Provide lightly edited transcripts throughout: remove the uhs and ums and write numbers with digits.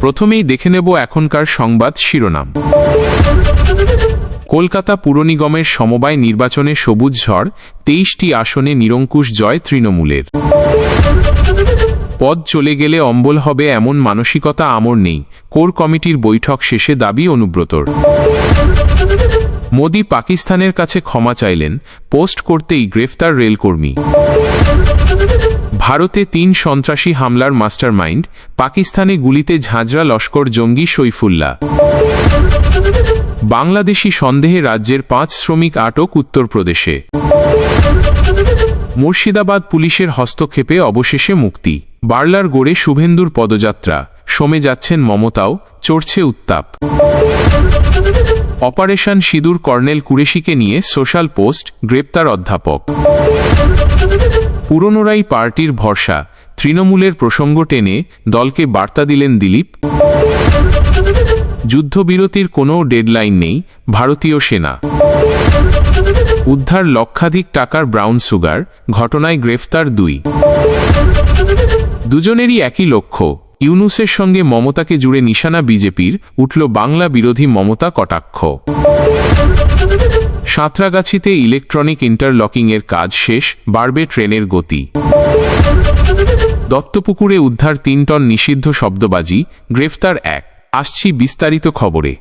প্রথমেই দেখে নেব এখনকার সংবাদ শিরোনাম। কলকাতা পুর নিগমের সমবায় নির্বাচনে সবুজ ঝড়, 23টি আসনে নিরঙ্কুশ জয় তৃণমূলের। পদ চলে গেলে অম্বল হবে এমন মানসিকতা আমর নেই, কোর কমিটির বৈঠক শেষে দাবি অনুব্রতর। মোদি পাকিস্তানের কাছে ক্ষমা চাইলেন, পোস্ট করতেই গ্রেফতার রেলকর্মী। ভারতে 3 সন্ত্রাসী হামলার মাস্টারমাইন্ড, পাকিস্তানে গুলিতে ঝাঁঝরা লস্কর জঙ্গি সইফুল্লাহ। বাংলাদেশি সন্দেহে রাজ্যের 5 শ্রমিক আটক উত্তরপ্রদেশে। মুর্শিদাবাদ পুলিশের হস্তক্ষেপে অবশেষে মুক্তি। বার্লার গড়ে শুভেন্দুর পদযাত্রা, সমে যাচ্ছেন মমতাও, চড়ছে উত্তাপ। অপারেশন সিঁদুর কর্নেল কুরেশিকে নিয়ে সোশ্যাল পোস্ট, গ্রেপ্তার অধ্যাপক। পুরনোরাই পার্টির ভরসা, তৃণমূলের প্রসঙ্গ টেনে দলকে বার্তা দিলেন দিলীপ। যুদ্ধবিরতির কোনো ডেডলাইন নেই, ভারতীয় সেনা। উদ্ধার লক্ষাধিক টাকার ব্রাউন সুগার, ঘটনায় গ্রেফতার 2। দুজনেরই একই লক্ষ্য, ইউনূসের সঙ্গে মমতাকে জুড়ে নিশানা বিজেপির, উঠল বাংলা বিরোধী মমতা কটাক্ষ। সাঁতরাগাছিতে ইলেকট্রনিক ইন্টারলকিংয়ের কাজ শেষ, বাড়বে ট্রেনের গতি। দত্তপুকুরে উদ্ধার 3 টন নিষিদ্ধ শব্দবাজি, গ্রেফতার 1। আসছি বিস্তারিত খবরে।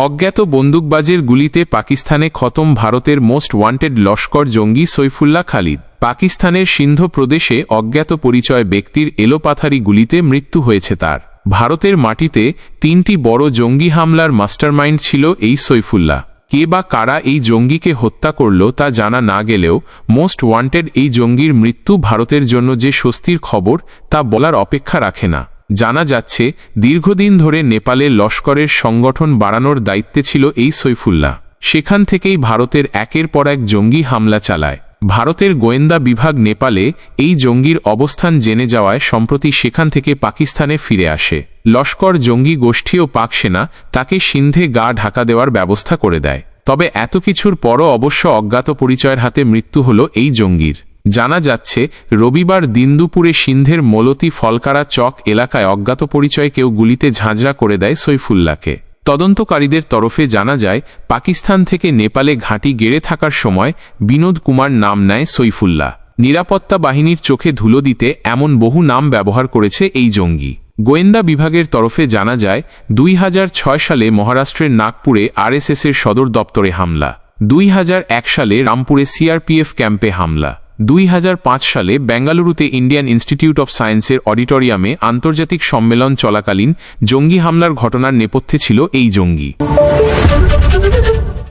অজ্ঞাত বন্দুকবাজের গুলিতে পাকিস্তানে খতম ভারতের মোস্ট ওয়ান্টেড লস্কর জঙ্গি সইফুল্লাহ খালিদ। পাকিস্তানের সিন্ধ প্রদেশে অজ্ঞাত পরিচয় ব্যক্তির এলোপাথারি গুলিতে মৃত্যু হয়েছে তার। ভারতের মাটিতে 3টি বড় জঙ্গি হামলার মাস্টারমাইন্ড ছিল এই সইফুল্লাহ। কে বা কারা এই জঙ্গিকে হত্যা করল তা জানা না গেলেও মোস্ট ওয়ান্টেড এই জঙ্গির মৃত্যু ভারতের জন্য যে স্বস্তির খবর তা বলার অপেক্ষা রাখে না। জানা যাচ্ছে, দীর্ঘদিন ধরে নেপালে লস্করের সংগঠন বাড়ানোর দায়িত্বে ছিল এই সইফুল্লাহ। সেখান থেকেই ভারতের একের পর এক জঙ্গি হামলা চালায়। ভারতের গোয়েন্দা বিভাগ নেপালে এই জঙ্গির অবস্থান জেনে যাওয়ায় সম্প্রতি সেখান থেকে পাকিস্তানে ফিরে আসে। লস্কর জঙ্গি গোষ্ঠী ও পাক সেনা তাকে সিন্ধে গা ঢাকা দেওয়ার ব্যবস্থা করে দেয়। তবে এত কিছুর পরও অবশ্য অজ্ঞাত পরিচয়ের হাতে মৃত্যু হল এই জঙ্গির। জানা যাচ্ছে, রবিবার দিন দুপুরে সিন্ধের মলতি ফলকারা চক এলাকায় অজ্ঞাত পরিচয় কেউ গুলিতে ঝাঁঝরা করে দেয় সইফুল্লাহকে। তদন্তকারীদের তরফে জানা যায়, পাকিস্তান থেকে নেপালে ঘাঁটি গেড়ে থাকার সময় বিনোদ কুমার নাম নেয় সইফুল্লাহ। নিরাপত্তা বাহিনীর চোখে ধুলো দিতে এমন বহু নাম ব্যবহার করেছে এই জঙ্গি। গোয়েন্দা বিভাগের তরফে জানা যায়, 2006 সালে মহারাষ্ট্রের নাগপুরে আরএসএসের সদর দপ্তরে হামলা, 2001 সালে রামপুরে সিআরপিএফ ক্যাম্পে হামলা, 2005 সালে বেঙ্গালুরুতে ইন্ডিয়ান ইনস্টিটিউট অফ সায়েন্সের অডিটোরিয়ামে আন্তর্জাতিক সম্মেলন চলাকালীন জঙ্গি হামলার ঘটনার নেপথ্যে ছিল এই জঙ্গি।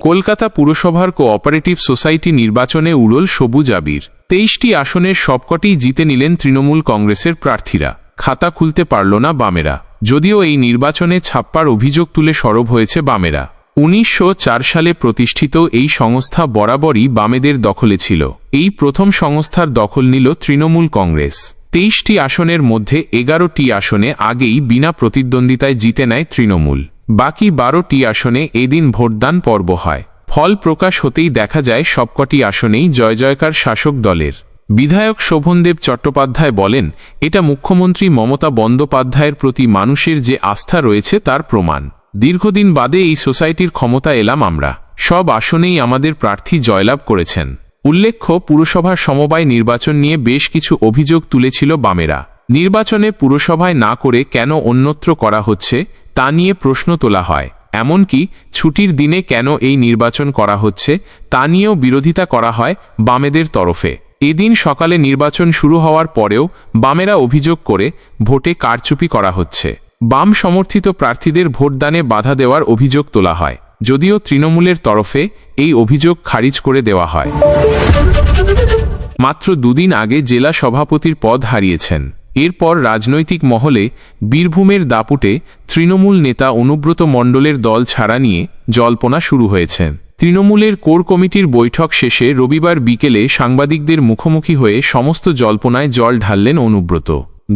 কলকাতা পুরসভার কোঅপারেটিভ সোসাইটি নির্বাচনে উড়ল সবুজ আবির। 23টি আসনের সবকটিই জিতে নিলেন তৃণমূল কংগ্রেসের প্রার্থীরা। খাতা খুলতে পারল না বামেরা। যদিও এই নির্বাচনে ছাপ্পার অভিযোগ তুলে সরব হয়েছে বামেরা। 1904 সালে প্রতিষ্ঠিত এই সংস্থা বরাবরই বামেদের দখলে ছিল। এই প্রথম সংস্থার দখল নিল তৃণমূল কংগ্রেস। 23টি আসনের মধ্যে 11টি আসনে আগেই বিনা প্রতিদ্বন্দ্বিতায় জিতে নেয় তৃণমূল। বাকি 12টি আসনে এদিন ভোটদান পর্ব হয়। ফল প্রকাশ হতেই দেখা যায় সবকটি আসনেই জয় জয়কার শাসক দলের। বিধায়ক শোভনদেব চট্টোপাধ্যায় বলেন, এটা মুখ্যমন্ত্রী মমতা বন্দ্যোপাধ্যায়ের প্রতি মানুষের যে আস্থা রয়েছে তার প্রমাণ। দীর্ঘদিন বাদে এই সোসাইটির ক্ষমতা এলাম আমরা। সব আসনেই আমাদের প্রার্থী জয়লাভ করেছেন। উল্লেখ্য, পুরসভার সমবায় নির্বাচন নিয়ে বেশ কিছু অভিযোগ তুলেছিল বামেরা। নির্বাচনে পুরসভায় না করে কেন অন্যত্র করা হচ্ছে তা নিয়ে প্রশ্ন তোলা হয়। এমনকি ছুটির দিনে কেন এই নির্বাচন করা হচ্ছে তা নিয়েও বিরোধিতা করা হয় বামেদের তরফে। এদিন সকালে নির্বাচন শুরু হওয়ার পরেও বামেরা অভিযোগ করে ভোটে কারচুপি করা হচ্ছে। বাম সমর্থিত প্রার্থীদের ভোটদানে বাধা দেওয়ার অভিযোগ তোলা হয়, যদিও তৃণমূলের তরফে এই অভিযোগ খারিজ করে দেওয়া হয়। মাত্র 2 দিন আগে জেলা সভাপতির পদ হারিয়েছেন। এরপর রাজনৈতিক মহলে বীরভূমের দাপুটে তৃণমূল নেতা অনুব্রত মণ্ডলের দল ছাড়া নিয়ে জল্পনা শুরু হয়েছে। তৃণমূলের কোর কমিটির বৈঠক শেষে রবিবার বিকেলে সাংবাদিকদের মুখোমুখি হয়ে সমস্ত জল্পনায় জল ঢাললেন অনুব্রত।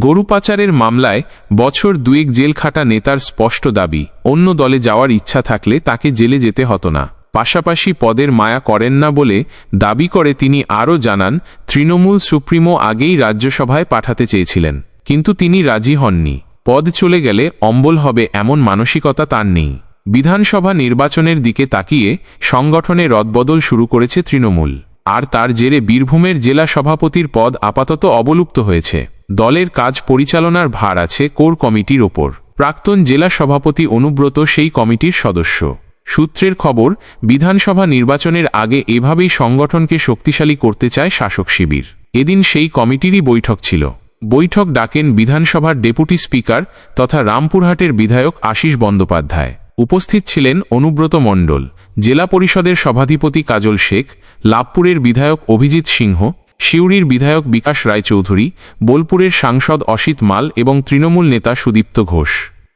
গরু পাচারের মামলায় বছর 2 জেল খাটা নেতার স্পষ্ট দাবি, অন্য দলে যাওয়ার ইচ্ছা থাকলে তাকে জেলে যেতে হতো না। পাশাপাশি পদের মায়া করেন না বলে দাবি করে তিনি আরও জানান, তৃণমূল সুপ্রিমো আগেই রাজ্যসভায় পাঠাতে চেয়েছিলেন, কিন্তু তিনি রাজি হননি। পদ চলে গেলে অম্বল হবে এমন মানসিকতা তার নেই। বিধানসভা নির্বাচনের দিকে তাকিয়ে সংগঠনে রদবদল শুরু করেছে তৃণমূল, আর তার জেরে বীরভূমের জেলা সভাপতির পদ আপাতত অবলুপ্ত হয়েছে। দলের কাজ পরিচালনার ভার আছে কোর কমিটির ওপর। প্রাক্তন জেলা সভাপতি অনুব্রত সেই কমিটির সদস্য। সূত্রের খবর, বিধানসভা নির্বাচনের আগে এভাবেই সংগঠনকে শক্তিশালী করতে চায় শাসক শিবির। এদিন সেই কমিটিরই বৈঠক ছিল। বৈঠক ডাকেন বিধানসভার ডেপুটি স্পিকার তথা রামপুরহাটের বিধায়ক আশিস বন্দ্যোপাধ্যায়। উপস্থিত ছিলেন অনুব্রত মণ্ডল, জেলা পরিষদের সভাধিপতি কাজল শেখ, লাভপুরের বিধায়ক অভিজিৎ সিংহ, সিউড়ির বিধায়ক বিকাশ রায়চৌধুরী, বোলপুরের সাংসদ অসিত মাল এবং তৃণমূল নেতা সুদীপ্ত ঘোষ।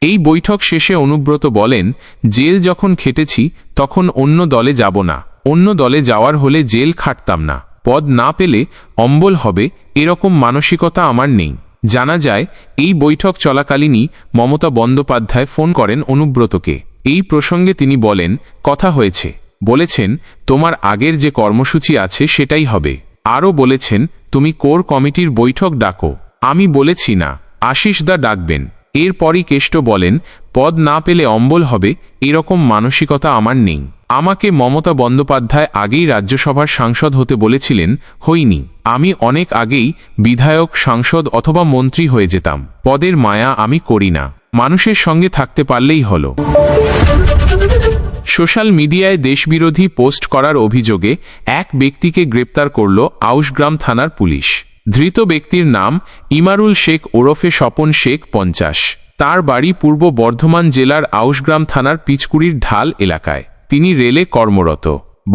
এই বৈঠক শেষে অনুব্রত বলেন, জেল যখন খেটেছি তখন অন্য দলে যাব না। অন্য দলে যাওয়ার হলে জেল খাটতাম না। পদ না পেলে অম্বল হবে এরকম মানসিকতা আমার নেই। জানা যায়, এই বৈঠক চলাকালীনই মমতা বন্দ্যোপাধ্যায় ফোন করেন অনুব্রতকে। এই প্রসঙ্গে তিনি বলেন, কথা হয়েছে, বলেছেন তোমার আগের যে কর্মসূচি আছে সেটাই হবে। আরও বলেছেন, তুমি কোর কমিটির বৈঠক ডাকো। আমি বলেছি না, আশিস দা ডাকবেন। এরপরই কেষ্ট বলেন, পদ না পেলে অম্বল হবে এরকম মানসিকতা আমার নেই। আমাকে মমতা বন্দ্যোপাধ্যায় আগেই রাজ্যসভার সাংসদ হতে বলেছিলেন, হইনি। আমি অনেক আগেই বিধায়ক, সাংসদ অথবা মন্ত্রী হয়ে যেতাম। পদের মায়া আমি করি না, মানুষের সঙ্গে থাকতে পারলেই হলো। সোশ্যাল মিডিয়ায় দেশবিরোধী পোস্ট করার অভিযোগে এক ব্যক্তিকে গ্রেপ্তার করল আউশগ্রাম থানার পুলিশ। ধৃত ব্যক্তির নাম ইমারুল শেখ ওরফে স্বপন শেখ 50। তার বাড়ি পূর্ব বর্ধমান জেলার আউশগ্রাম থানার পিচকুড়ির ঢাল এলাকায়। তিনি রেলে কর্মরত।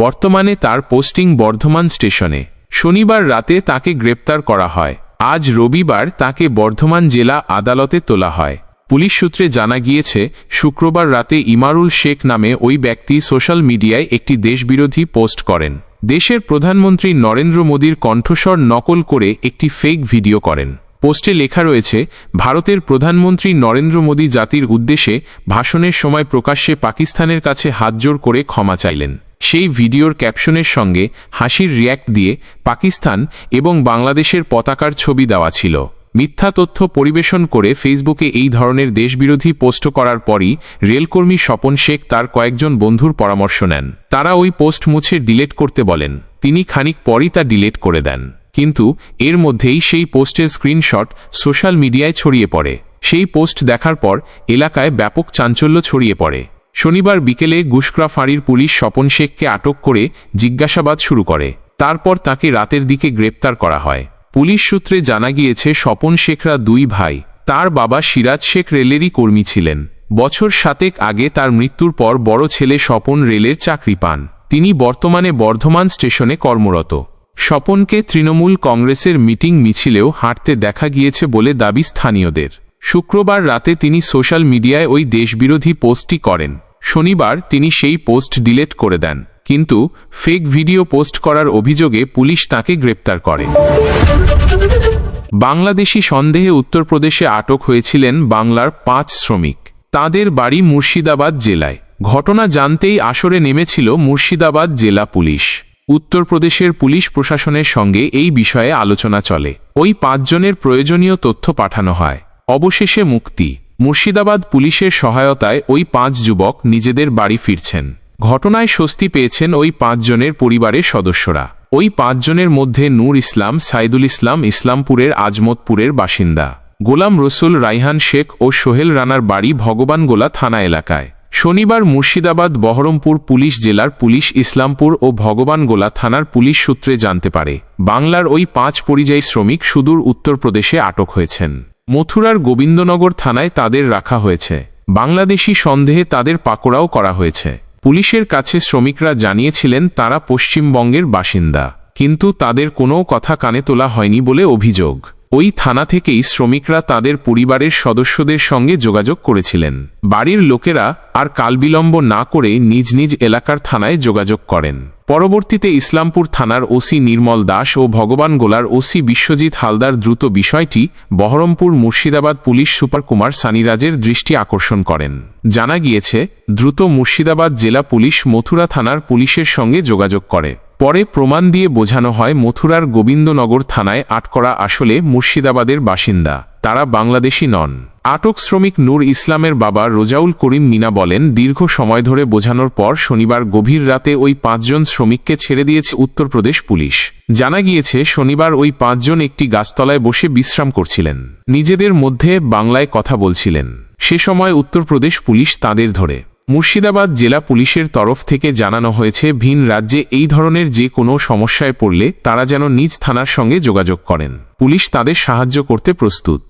বর্তমানে তার পোস্টিং বর্ধমান স্টেশনে। শনিবার রাতে তাকে গ্রেপ্তার করা হয়। আজ রবিবার তাকে বর্ধমান জেলা আদালতে তোলা হয়। পুলিশ সূত্রে জানা গিয়েছে, শুক্রবার রাতে ইমারুল শেখ নামে ওই ব্যক্তি সোশ্যাল মিডিয়ায় একটি দেশবিরোধী পোস্ট করেন। দেশের প্রধানমন্ত্রী নরেন্দ্র মোদীর কণ্ঠস্বর নকল করে একটি ফেক ভিডিও করেন। পোস্টে লেখা রয়েছে, ভারতের প্রধানমন্ত্রী নরেন্দ্র মোদী জাতির উদ্দেশ্যে ভাষণের সময় প্রকাশ্যে পাকিস্তানের কাছে হাতজোড় করে ক্ষমা চাইলেন। সেই ভিডিওর ক্যাপশনের সঙ্গে হাসির রিয়্যাক্ট দিয়ে পাকিস্তান এবং বাংলাদেশের পতাকার ছবি দেওয়া ছিল। মিথ্যা তথ্য পরিবেশন করে ফেসবুকে এই ধরনের দেশবিরোধী পোস্ট করার পরই রেলকর্মী স্বপন শেখ তার কয়েকজন বন্ধুর পরামর্শ নেন। তারা ওই পোস্ট মুছে ডিলিট করতে বলেন। তিনি খানিক পরই তা ডিলিট করে দেন। কিন্তু এর মধ্যেই সেই পোস্টের স্ক্রিনশট সোশ্যাল মিডিয়ায় ছড়িয়ে পড়ে। সেই পোস্ট দেখার পর এলাকায় ব্যাপক চাঞ্চল্য ছড়িয়ে পড়ে। শনিবার বিকেলে গুসকরা ফাঁড়ির পুলিশ স্বপন শেখকে আটক করে জিজ্ঞাসাবাদ শুরু করে। তারপর তাকে রাতের দিকে গ্রেপ্তার করা হয়। পুলিশ সূত্রে জানা গিয়েছে, স্বপন শেখরা দুই ভাই। তার বাবা সিরাজ শেখ রেলেরই কর্মী ছিলেন। বছর 7 আগে তার মৃত্যুর পর বড় ছেলে স্বপন রেলের চাকরি পান। তিনি বর্তমানে বর্ধমান স্টেশনে কর্মরত। স্বপনকে তৃণমূল কংগ্রেসের মিটিং মিছিলেও হাঁটতে দেখা গিয়েছে বলে দাবি স্থানীয়দের। শুক্রবার রাতে তিনি সোশ্যাল মিডিয়ায় ওই দেশবিরোধী পোস্টটি করেন। শনিবার তিনি সেই পোস্ট ডিলিট করে দেন, কিন্তু ফেক ভিডিও পোস্ট করার অভিযোগে পুলিশ তাকে গ্রেপ্তার করে। বাংলাদেশি সন্দেহে উত্তরপ্রদেশে আটক হয়েছিলেন বাংলার 5 শ্রমিক। তাদের বাড়ি মুর্শিদাবাদ জেলায়। ঘটনা জানতেই আসরে নেমেছিল মুর্শিদাবাদ জেলা পুলিশ। উত্তরপ্রদেশের পুলিশ প্রশাসনের সঙ্গে এই বিষয়ে আলোচনা চলে। ওই 5 জনের প্রয়োজনীয় তথ্য পাঠানো হয়। অবশেষে মুক্তি। মুর্শিদাবাদ পুলিশের সহায়তায় ওই 5 যুবক নিজেদের বাড়ি ফিরছেন। ঘটনায় স্বস্তি পেয়েছেন ওই 5 জনের পরিবারের সদস্যরা। ওই 5 জনের মধ্যে নূর ইসলাম, সাইদুল ইসলাম ইসলামপুরের আজমতপুরের বাসিন্দা, গোলাম রসুল, রাইহান শেখ ও সোহেল রানার বাড়ি ভগবানগোলা থানা এলাকায়। শনিবার মুর্শিদাবাদ বহরমপুর পুলিশ জেলার পুলিশ ইসলামপুর ও ভগবানগোলা থানার পুলিশ সূত্রে জানতে পারে, বাংলার ওই 5 পরিযায়ী শ্রমিক সুদূর উত্তরপ্রদেশে আটক হয়েছেন। মথুরার গোবিন্দনগর থানায় তাদের রাখা হয়েছে। বাংলাদেশি সন্দেহে তাদের পাকড়াও করা হয়েছে। পুলিশের কাছে শ্রমিকরা জানিয়েছিলেন তারা পশ্চিমবঙ্গের বাসিন্দা, কিন্তু তাদের কোনো কথা কানে তোলা হয়নি বলে অভিযোগ। ওই থানা থেকেই শ্রমিকরা তাদের পরিবারের সদস্যদের সঙ্গে যোগাযোগ করেছিলেন। বাড়ির লোকেরা আর কালবিলম্ব না করে নিজ নিজ এলাকার থানায় যোগাযোগ করেন। পরবর্তীতে ইসলামপুর থানার ওসি নির্মল দাস ও ভগবানগোলার ওসি বিশ্বজিৎ হালদার দ্রুত বিষয়টি বহরমপুর মুর্শিদাবাদ পুলিশ সুপার কুমার সানিরাজের দৃষ্টি আকর্ষণ করেন। জানা গিয়েছে, দ্রুত মুর্শিদাবাদ জেলা পুলিশ মথুরা থানার পুলিশের সঙ্গে যোগাযোগ করে। পরে প্রমাণ দিয়ে বোঝানো হয় মথুরার গোবিন্দনগর থানায় আটকরা আসলে মুর্শিদাবাদের বাসিন্দা, তারা বাংলাদেশি নন। আটক শ্রমিক নূর ইসলামের বাবা রোজাউল করিম মিনা বলেন, দীর্ঘ সময় ধরে বোঝানোর পর শনিবার গভীর রাতে ওই 5 জন শ্রমিককে ছেড়ে দিয়েছে উত্তরপ্রদেশ পুলিশ। জানা গিয়েছে শনিবার ওই 5 জন একটি গাছতলায় বসে বিশ্রাম করছিলেন, নিজেদের মধ্যে বাংলায় কথা বলছিলেন। সে সময় উত্তরপ্রদেশ পুলিশ তাদের ধরে। মুর্শিদাবাদ জেলা পুলিশের তরফ থেকে জানানো হয়েছে, ভিন রাজ্যে এই ধরনের যে কোনো সমস্যায় পড়লে তারা যেন নিজ থানার সঙ্গে যোগাযোগ করেন, পুলিশ তাদের সাহায্য করতে প্রস্তুত।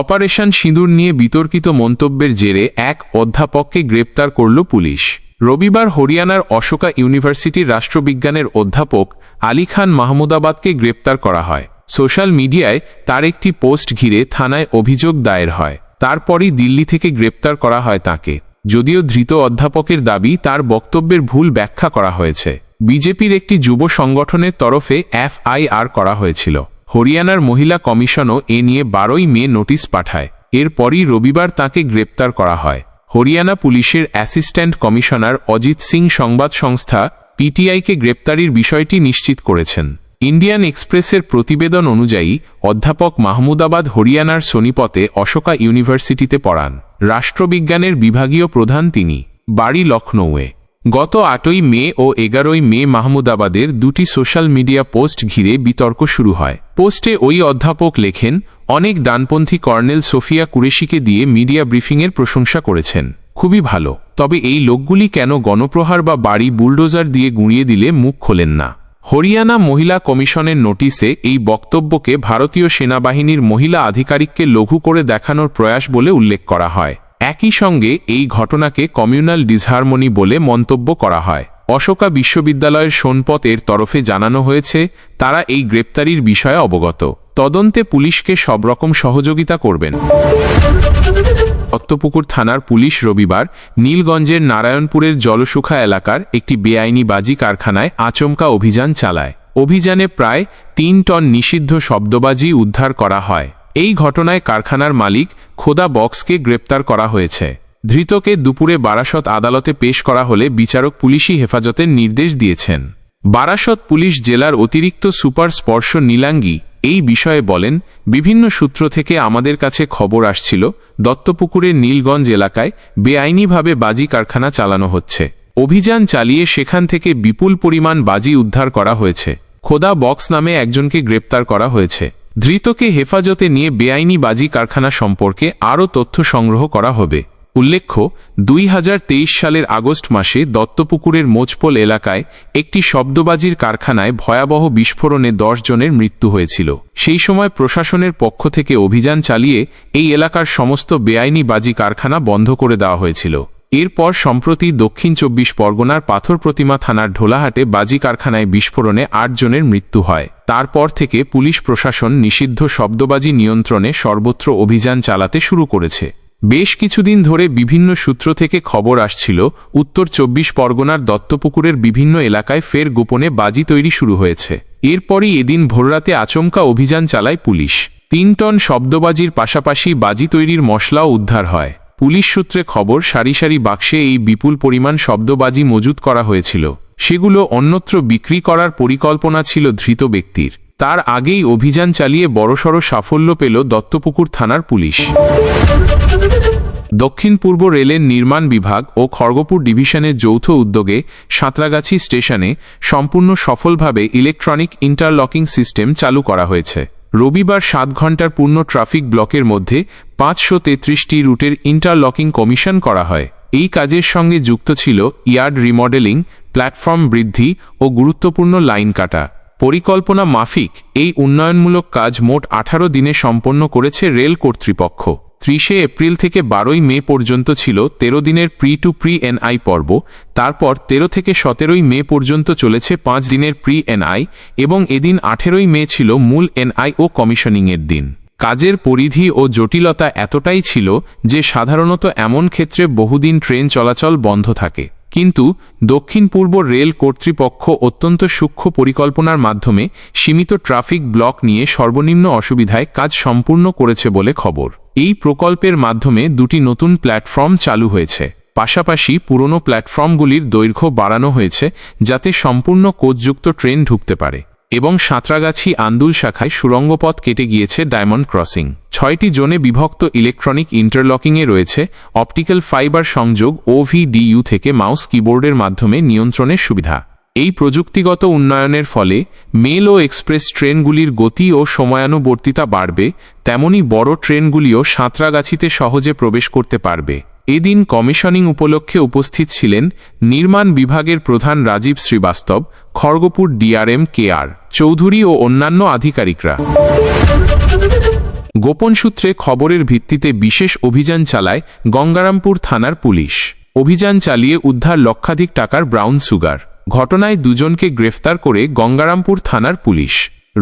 অপারেশন সিঁদুর নিয়ে বিতর্কিত মন্তব্যের জেরে এক অধ্যাপককে গ্রেপ্তার করল পুলিশ। রবিবার হরিয়ানার অশোকা ইউনিভার্সিটির রাষ্ট্রবিজ্ঞানের অধ্যাপক আলী খান মাহমুদাবাদকে গ্রেপ্তার করা হয়। সোশ্যাল মিডিয়ায় তার একটি পোস্ট ঘিরে থানায় অভিযোগ দায়ের হয়, তারপরই দিল্লি থেকে গ্রেপ্তার করা হয় তাকে। যদিও ধৃত অধ্যাপকের দাবি তার বক্তব্যের ভুল ব্যাখ্যা করা হয়েছে। বিজেপির একটি যুব সংগঠনের তরফে FIR করা হয়েছিল। হরিয়ানার মহিলা কমিশনও এ নিয়ে 12ই মে নোটিশ পাঠায়। এরপরই রবিবার তাকে গ্রেপ্তার করা হয়। হরিয়ানা পুলিশের অ্যাসিস্ট্যান্ট কমিশনার অজিত সিং সংবাদ সংস্থা PTIকে গ্রেপ্তারির বিষয়টি নিশ্চিত করেছেন। ইন্ডিয়ান এক্সপ্রেসের প্রতিবেদন অনুযায়ী অধ্যাপক মাহমুদাবাদ হরিয়ানার সোনিপতে অশোকা ইউনিভার্সিটিতে পড়ান। রাষ্ট্রবিজ্ঞানের বিভাগীয় প্রধান তিনি, বাড়ি লখনৌয়ে। গত 8ই মে ও 11ই মে মাহমুদাবাদের দুটি সোশ্যাল মিডিয়া পোস্ট ঘিরে বিতর্ক শুরু হয়। পোস্টে ওই অধ্যাপক লেখেন, অনেক ডানপন্থী কর্নেল সোফিয়া কুরেশিকে দিয়ে মিডিয়া ব্রিফিংয়ের প্রশংসা করেছেন, খুবই ভালো, তবে এই লোকগুলি কেন গণপ্রহার বা বাড়ি বুলডোজার দিয়ে গুঁড়িয়ে দিলে মুখ খোলেন না। হরিয়ানা মহিলা কমিশনের নোটিশে এই বক্তব্যকে ভারতীয় সেনাবাহিনীর মহিলা আধিকারিককে লঘু করে দেখানোর প্রয়াস বলে উল্লেখ করা হয়। একই সঙ্গে এই ঘটনাকে কমিউনাল ডিসহারমোনি বলে মন্তব্য করা হয়। অশোকা বিশ্ববিদ্যালয়ের সোনপত এর তরফে জানানো হয়েছে, তারা এই গ্রেপ্তারির বিষয়ে অবগত, তদন্তে পুলিশকে সব রকম সহযোগিতা করবেন। দত্তপুকুর থানার পুলিশ রবিবার নীলগঞ্জের নারায়ণপুরের জলসুখা এলাকার একটি বেআইনি বাজি কারখানায় আচমকা অভিযান চালায়। অভিযানে প্রায় 3 টন নিষিদ্ধ শব্দবাজি উদ্ধার করা হয়। এই ঘটনায় কারখানার মালিক খোদা বক্সকে গ্রেপ্তার করা হয়েছে। ধৃতকে দুপুরে বারাসত আদালতে পেশ করা হলে বিচারক পুলিশি হেফাজতের নির্দেশ দিয়েছেন। বারাসত পুলিশ জেলার অতিরিক্ত সুপার স্পর্শ নীলাঙ্গী এই বিষয়ে বলেন, বিভিন্ন সূত্র থেকে আমাদের কাছে খবর আসছিল দত্তপুকুরের নীলগঞ্জ এলাকায় বেআইনিভাবে বাজি কারখানা চালানো হচ্ছে। অভিযান চালিয়ে সেখান থেকে বিপুল পরিমাণ বাজি উদ্ধার করা হয়েছে। খোদা বক্স নামে একজনকে গ্রেপ্তার করা হয়েছে। ধৃতকে হেফাজতে নিয়ে বেআইনি বাজি কারখানা সম্পর্কে আরও তথ্য সংগ্রহ করা হবে। উল্লেখ্য, 2023 সালের আগস্ট মাসে দত্তপুকুরের মোচপোল এলাকায় একটি শব্দবাজির কারখানায় ভয়াবহ বিস্ফোরণে 10 জনের মৃত্যু হয়েছিল। সেই সময় প্রশাসনের পক্ষ থেকে অভিযান চালিয়ে এই এলাকার সমস্ত বেআইনি বাজি কারখানা বন্ধ করে দেওয়া হয়েছিল। এরপর সম্প্রতি দক্ষিণ 24 পরগনার পাথর প্রতিমা থানার ঢোলাহাটে বাজি কারখানায় বিস্ফোরণে 8 জনের মৃত্যু হয়। তারপর থেকে পুলিশ প্রশাসন নিষিদ্ধ শব্দবাজি নিয়ন্ত্রণে সর্বত্র অভিযান চালাতে শুরু করেছে। বেশ কিছুদিন ধরে বিভিন্ন সূত্র থেকে খবর আসছিল উত্তর 24 পরগনার দত্তপুকুরের বিভিন্ন এলাকায় ফের গোপনে বাজি তৈরি শুরু হয়েছে। এরপরই এদিন ভোররাতে আচমকা অভিযান চালায় পুলিশ। 3 টন শব্দবাজির পাশাপাশি বাজি তৈরির মশলাও উদ্ধার হয়। পুলিশ সূত্রে খবর, সারি সারি বাক্সে এই বিপুল পরিমাণ শব্দবাজি মজুত করা হয়েছিল। সেগুলো অন্যত্র বিক্রি করার পরিকল্পনা ছিল ধৃত ব্যক্তির। তার আগেই অভিযান চালিয়ে বড়সড় সাফল্য পেল দত্তপুকুর থানার পুলিশ। দক্ষিণ পূর্ব রেলের নির্মাণ বিভাগ ও খড়গপুর ডিভিশনের যৌথ উদ্যোগে সাঁতরাগাছি স্টেশনে সম্পূর্ণ সফলভাবে ইলেকট্রনিক ইন্টারলকিং সিস্টেম চালু করা হয়েছে। রবিবার 7 ঘণ্টার পূর্ণ ট্রাফিক ব্লকের মধ্যে 533টি রুটের ইন্টারলকিং কমিশন করা হয়। এই কাজের সঙ্গে যুক্ত ছিল ইয়ার্ড রিমডেলিং, প্ল্যাটফর্ম বৃদ্ধি ও গুরুত্বপূর্ণ লাইন কাটা। পরিকল্পনা মাফিক এই উন্নয়নমূলক কাজ মোট 18 দিনে সম্পন্ন করেছে রেল কর্তৃপক্ষ। 30 এপ্রিল থেকে 12 মে পর্যন্ত ছিল 13 দিনের প্রি টু প্রি এনআই পর্ব। তারপর 13 থেকে 17 মে পর্যন্ত চলেছে 5 দিনের প্রি এনআই এবং এদিন 18 মে ছিল মূল এনআই ও কমিশনিংয়ের দিন। কাজের পরিধি ও জটিলতা এতটাই ছিল যে সাধারণত এমন ক্ষেত্রে বহুদিন ট্রেন চলাচল বন্ধ থাকে। কিন্তু দক্ষিণ পূর্ব রেল কর্তৃপক্ষ অত্যন্ত সূক্ষ্ম পরিকল্পনার মাধ্যমে সীমিত ট্রাফিক ব্লক নিয়ে সর্বনিম্ন অসুবিধায় কাজ সম্পূর্ণ করেছে বলে খবর। এই প্রকল্পের মাধ্যমে 2টি নতুন প্ল্যাটফর্ম চালু হয়েছে। পাশাপাশি পুরনো প্ল্যাটফর্মগুলির দৈর্ঘ্য বাড়ানো হয়েছে যাতে সম্পূর্ণ কোচযুক্ত ট্রেন ঢুকতে পারে, এবং সাঁতরাগাছি আন্দুল শাখায় সুড়ঙ্গপথ কেটে গিয়েছে ডায়মন্ড ক্রসিং। 6টি জোনে বিভক্ত ইলেকট্রনিক ইন্টারলকিংয়ে রয়েছে অপটিক্যাল ফাইবার সংযোগ, OVDU থেকে মাউস কিবোর্ডের মাধ্যমে নিয়ন্ত্রণের সুবিধা। এই প্রযুক্তিগত উন্নয়নের ফলে মেল ও এক্সপ্রেস ট্রেনগুলির গতি ও সময়ানুবর্তিতা বাড়বে, তেমনি বড় ট্রেনগুলিও সাঁতরাগাছিতে সহজে প্রবেশ করতে পারবে। এদিন কমিশনিং উপলক্ষে উপস্থিত ছিলেন নির্মাণ বিভাগের প্রধান রাজীব শ্রীবাস্তব, খড়গপুর DRM KR চৌধুরী ও অন্যান্য আধিকারিকরা। গোপন সূত্রে খবরের ভিত্তিতে বিশেষ অভিযান চালায় গঙ্গারামপুর থানার পুলিশ। অভিযান চালিয়ে উদ্ধার লক্ষাধিক টাকার ব্রাউন সুগার। ঘটনায় দুজনকে গ্রেফতার করে গঙ্গারামপুর থানার পুলিশ।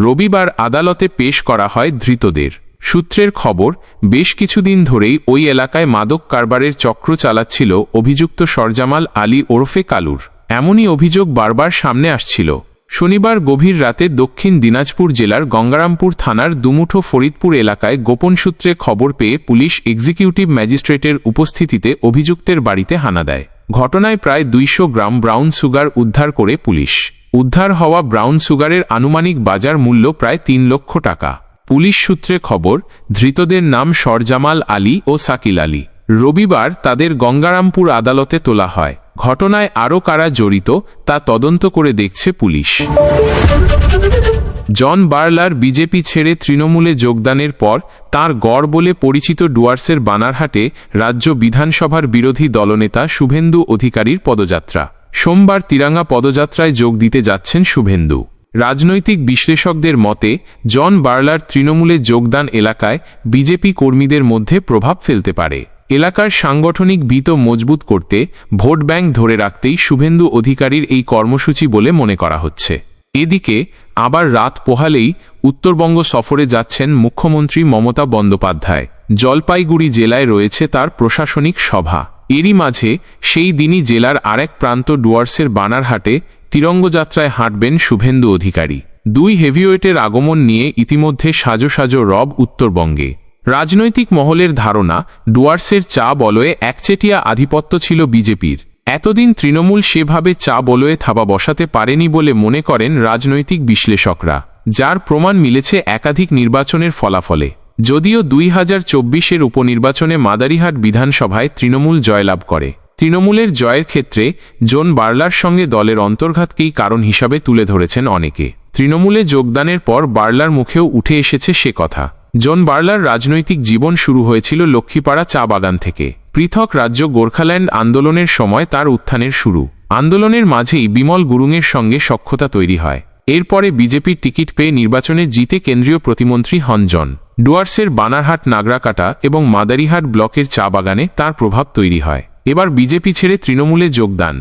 রবিবার আদালতে পেশ করা হয় ধৃতদের। সূত্রের খবর, বেশ কিছুদিন ধরেই ওই এলাকায় মাদক কারবারের চক্র চালাচ্ছিল অভিযুক্ত সরজামাল আলী ওরফে কালুর। এমনই অভিযোগ বারবার সামনে আসছিল। শনিবার গভীর রাতে দক্ষিণ দিনাজপুর জেলার গঙ্গারামপুর থানার দুমুঠো ফরিদপুর এলাকায় গোপন সূত্রে খবর পেয়ে পুলিশ এক্সিকিউটিভ ম্যাজিস্ট্রেটের উপস্থিতিতে অভিযুক্তের বাড়িতে হানা দেয়। ঘটনায় প্রায় 200 গ্রাম ব্রাউন সুগার উদ্ধার করে পুলিশ। উদ্ধার হওয়া ব্রাউন সুগারের আনুমানিক বাজার মূল্য প্রায় 3 লক্ষ টাকা। পুলিশ সূত্রে খবর, ধৃতদের নাম সরজামাল আলী ও সাকিল আলী। রবিবার তাদের গঙ্গারামপুর আদালতে তোলা হয়। ঘটনায় আরও কারা জড়িত তা তদন্ত করে দেখছে পুলিশ। জন বার্লার বিজেপি ছেড়ে তৃণমূলে যোগদানের পর তাঁর গড় বলে পরিচিত ডুয়ার্সের বানারহাটে রাজ্য বিধানসভার বিরোধী দলনেতা শুভেন্দু অধিকারীর পদযাত্রা। সোমবার তিরাঙ্গা পদযাত্রায় যোগ দিতে যাচ্ছেন শুভেন্দু। রাজনৈতিক বিশ্লেষকদের মতে জন বার্লার তৃণমূলে যোগদান এলাকায় বিজেপি কর্মীদের মধ্যে প্রভাব ফেলতে পারে। এলাকার সাংগঠনিক ভিত মজবুত করতে, ভোট ব্যাংক ধরে রাখতেই শুভেন্দু অধিকারীর এই কর্মসূচি বলে মনে করা হচ্ছে। এদিকে আবার রাত পোহালেই উত্তরবঙ্গ সফরে যাচ্ছেন মুখ্যমন্ত্রী মমতা বন্দ্যোপাধ্যায়। জলপাইগুড়ি জেলায় রয়েছে তার প্রশাসনিক সভা। এরই মাঝে সেই দিনই জেলার আরেক প্রান্ত ডুয়ার্সের বানারহাটে তিরঙ্গযাত্রায় হাঁটবেন শুভেন্দু অধিকারী। 2 হেভিওয়েটের আগমন নিয়ে ইতিমধ্যে সাজো সাজো রব উত্তরবঙ্গে। রাজনৈতিক মহলের ধারণা, ডুয়ার্সের চা বলয়ে একচেটিয়া আধিপত্য ছিল বিজেপির। এতদিন তৃণমূল সেভাবে চা বলয়ে থাবা বসাতে পারেনি বলে মনে করেন রাজনৈতিক বিশ্লেষকরা, যার প্রমাণ মিলেছে একাধিক নির্বাচনের ফলাফলে। যদিও 2024-এর উপনির্বাচনে মাদারিহাট বিধানসভায় তৃণমূল জয়লাভ করে। তৃণমূলের জয়ের ক্ষেত্রে জন বার্লার সঙ্গে দলের অন্তর্ঘাতকেই কারণ হিসাবে তুলে ধরেছেন অনেকে। তৃণমূলে যোগদানের পর বার্লার মুখেও উঠে এসেছে সে কথা। জন বার্লার রাজনৈতিক জীবন শুরু হয়েছিল লক্ষ্মীপাড়া চা বাগান থেকে। পৃথক রাজ্য গোর্খাল্যান্ড আন্দোলনের সময় তার উত্থানের শুরু। আন্দোলনের মাঝেই বিমল গুরুংয়ের সঙ্গে সখ্যতা তৈরি হয়। এরপরে বিজেপির টিকিট পেয়ে নির্বাচনে জিতে কেন্দ্রীয় প্রতিমন্ত্রী হন জন। ডুয়ার্সের বানারহাট, নাগরাকাটা এবং মাদারিহাট ব্লকের চা বাগানে তার প্রভাব তৈরি হয়। এবার বিজেপি ছেড়ে তৃণমূলে যোগদান।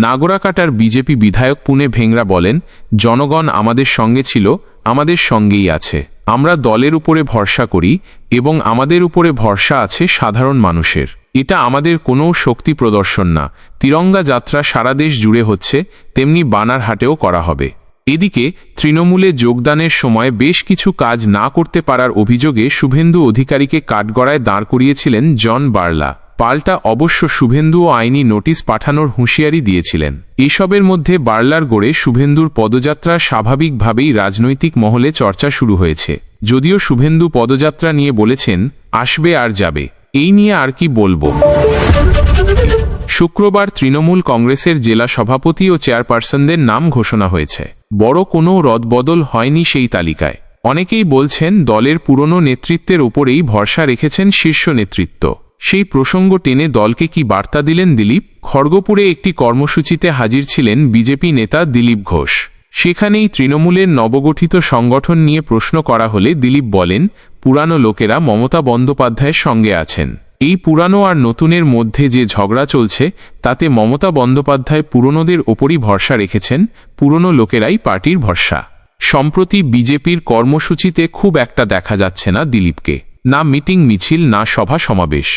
নাগরাকাটার বিজেপি বিধায়ক পুনে ভেংরা বলেন, জনগণ আমাদের সঙ্গে ছিল, আমাদের সঙ্গেই আছে। আমরা দলের উপরে ভরসা করি এবং আমাদের উপরে ভরসা আছে সাধারণ মানুষের। এটা আমাদের কোনো শক্তি প্রদর্শন না। তিরঙ্গা যাত্রা সারা দেশ জুড়ে হচ্ছে, তেমনি বানারহাটেও করা হবে। এদিকে তৃণমূলে যোগদানের সময় বেশ কিছু কাজ না করতে পারার অভিযোগে শুভেন্দু অধিকারীকে কাঠগড়ায় দাঁড় করিয়েছিলেন জন বার্লা। পাল্টা অবশ্য শুভেন্দুও আইনি নোটিশ পাঠানোর হুঁশিয়ারি দিয়েছিলেন। এসবের মধ্যে বার্লার গড়ে শুভেন্দুর পদযাত্রা স্বাভাবিকভাবেই রাজনৈতিক মহলে চর্চা শুরু হয়েছে। যদিও শুভেন্দু পদযাত্রা নিয়ে বলেছেন, আসবে আর যাবে, এই নিয়ে আর কি বলবো। শুক্রবার তৃণমূল কংগ্রেসের জেলা সভাপতি ও চেয়ারপারসনদের নাম ঘোষণা হয়েছে। বড় কোনো রদবদল হয়নি সেই তালিকায়। অনেকেই বলছেন দলের পুরনো নেতৃত্বের ওপরেই ভরসা রেখেছেন শীর্ষ নেতৃত্ব। সেই প্রসঙ্গ টেনে দলকে কি বার্তা দিলেন দিলীপ? খড়গপুরে একটি কর্মসূচিতে হাজির ছিলেন বিজেপি নেতা দিলীপ ঘোষ। সেখানেই তৃণমূলের নবগঠিত সংগঠন নিয়ে প্রশ্ন করা হলে দিলীপ বলেন, পুরানো লোকেরা মমতা বন্দ্যোপাধ্যায়ের সঙ্গে আছেন। এই পুরানো আর নতুনের মধ্যে যে ঝগড়া চলছে তাতে মমতা বন্দ্যোপাধ্যায় পুরনোদের ওপরই ভরসা রেখেছেন, পুরনো লোকেরাই পার্টির ভরসা। সম্প্রতি বিজেপির কর্মসূচিতে খুব একটা দেখা যাচ্ছে না দিলীপকে। না মিটিং মিছিল, না সভা সমাবেশ।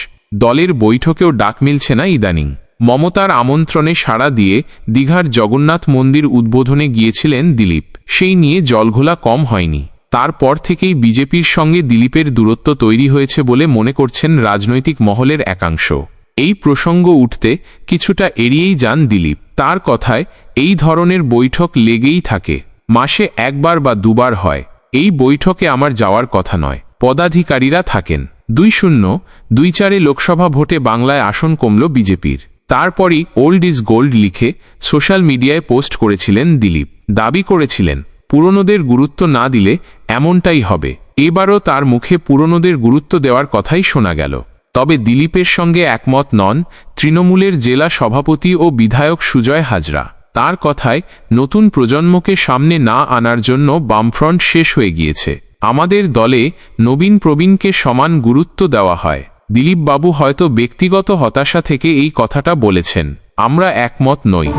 দলের বৈঠকেও ডাক মিলছে না ইদানিং। মমতার আমন্ত্রণে সাড়া দিয়ে দীঘার জগন্নাথ মন্দির উদ্বোধনে গিয়েছিলেন দিলীপ। সেই নিয়ে জলঘোলা কম হয়নি। তারপর থেকেই বিজেপির সঙ্গে দিলীপের দূরত্ব তৈরি হয়েছে বলে মনে করছেন রাজনৈতিক মহলের একাংশ। এই প্রসঙ্গ উঠতে কিছুটা এড়িয়েই যান দিলীপ। তার কথায় এই ধরনের বৈঠক লেগেই থাকে, মাসে একবার বা দুবার হয়। এই বৈঠকে আমার যাওয়ার কথা নয়, পদাধিকারীরা থাকেন। 2024 লোকসভা ভোটে বাংলায় আসন কমল বিজেপির। তারপরই ওল্ড ইজ গোল্ড লিখে সোশ্যাল মিডিয়ায় পোস্ট করেছিলেন দিলীপ। দাবি করেছিলেন পুরনোদের গুরুত্ব না দিলে এমনটাই হবে। এবারও তার মুখে পুরনোদের গুরুত্ব দেওয়ার কথাই শোনা গেল। তবে দিলীপের সঙ্গে একমত নন তৃণমূলের জেলা সভাপতি ও বিধায়ক সুজয় হাজরা। তার কথায় নতুন প্রজন্মকে সামনে না আনার জন্য বামফ্রন্ট শেষ হয়ে গিয়েছে। আমাদের দলে নবীন প্রবীণকে সমান গুরুত্ব দেওয়া হয়। দিলীপ বাবু হয়তো ব্যক্তিগত হতাশা থেকে এই কথাটা বলেছেন, আমরা একমত নই।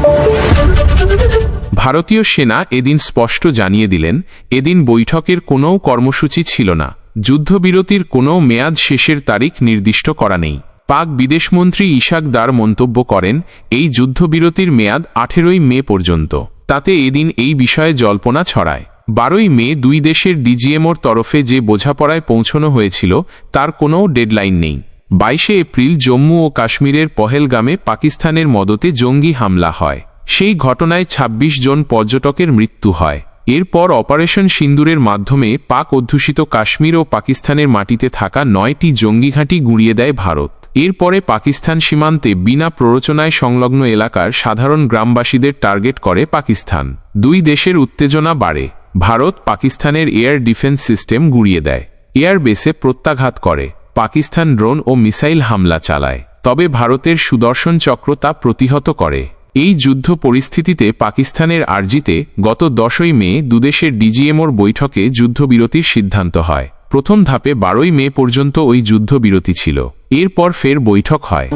ভারতীয় সেনা এদিন স্পষ্ট জানিয়ে দিলেন, এদিন বৈঠকের কোনো কর্মসূচি ছিল না। যুদ্ধবিরতির কোনো মেয়াদ শেষের তারিখ নির্দিষ্ট করা নেই। পাক বিদেশমন্ত্রী ইশাক দার মন্তব্য করেন, এই যুদ্ধবিরতির মেয়াদ 18 মে পর্যন্ত। তাতে এদিন এই বিষয়ে জল্পনা ছড়ায়। 12 মে দুই দেশের ডিজিএমওর তরফে যে বোঝাপড়ায় পৌঁছানো হয়েছিল তার কোনো ডেডলাইন নেই। 22 এপ্রিল জম্মু ও কাশ্মীরের পহেলগামে পাকিস্তানের মদতে জঙ্গি হামলা হয়। সেই ঘটনায় 26 জন পর্যটকের মৃত্যু হয়। এরপর অপারেশন সিন্দুরের মাধ্যমে পাক অধ্যুষিত কাশ্মীর ও পাকিস্তানের মাটিতে থাকা 9টি জঙ্গি ঘাঁটি গুঁড়িয়ে দেয় ভারত। এরপরে পাকিস্তান সীমান্তে বিনা প্ররোচনায় সংলগ্ন এলাকার সাধারণ গ্রামবাসীদের টার্গেট করে পাকিস্তান। দুই দেশের উত্তেজনা বাড়ে। ভারত পাকিস্তানের এয়ার ডিফেন্স সিস্টেম গুঁড়িয়ে দেয়, এয়ার বেসে প্রত্যাঘাত করে। পাকিস্তান ড্রোন ও মিসাইল হামলা চালায়, তবে ভারতের সুদর্শন চক্র তা প্রতিহত করে। এই যুদ্ধ পরিস্থিতিতে পাকিস্তানের আর্জিতে গত 10 মে দুদেশের ডিজিএমওর বৈঠকে যুদ্ধবিরতির সিদ্ধান্ত হয়। প্রথম ধাপে 12 মে পর্যন্ত ওই যুদ্ধবিরতি ছিল। এরপর ফের বৈঠক হয়।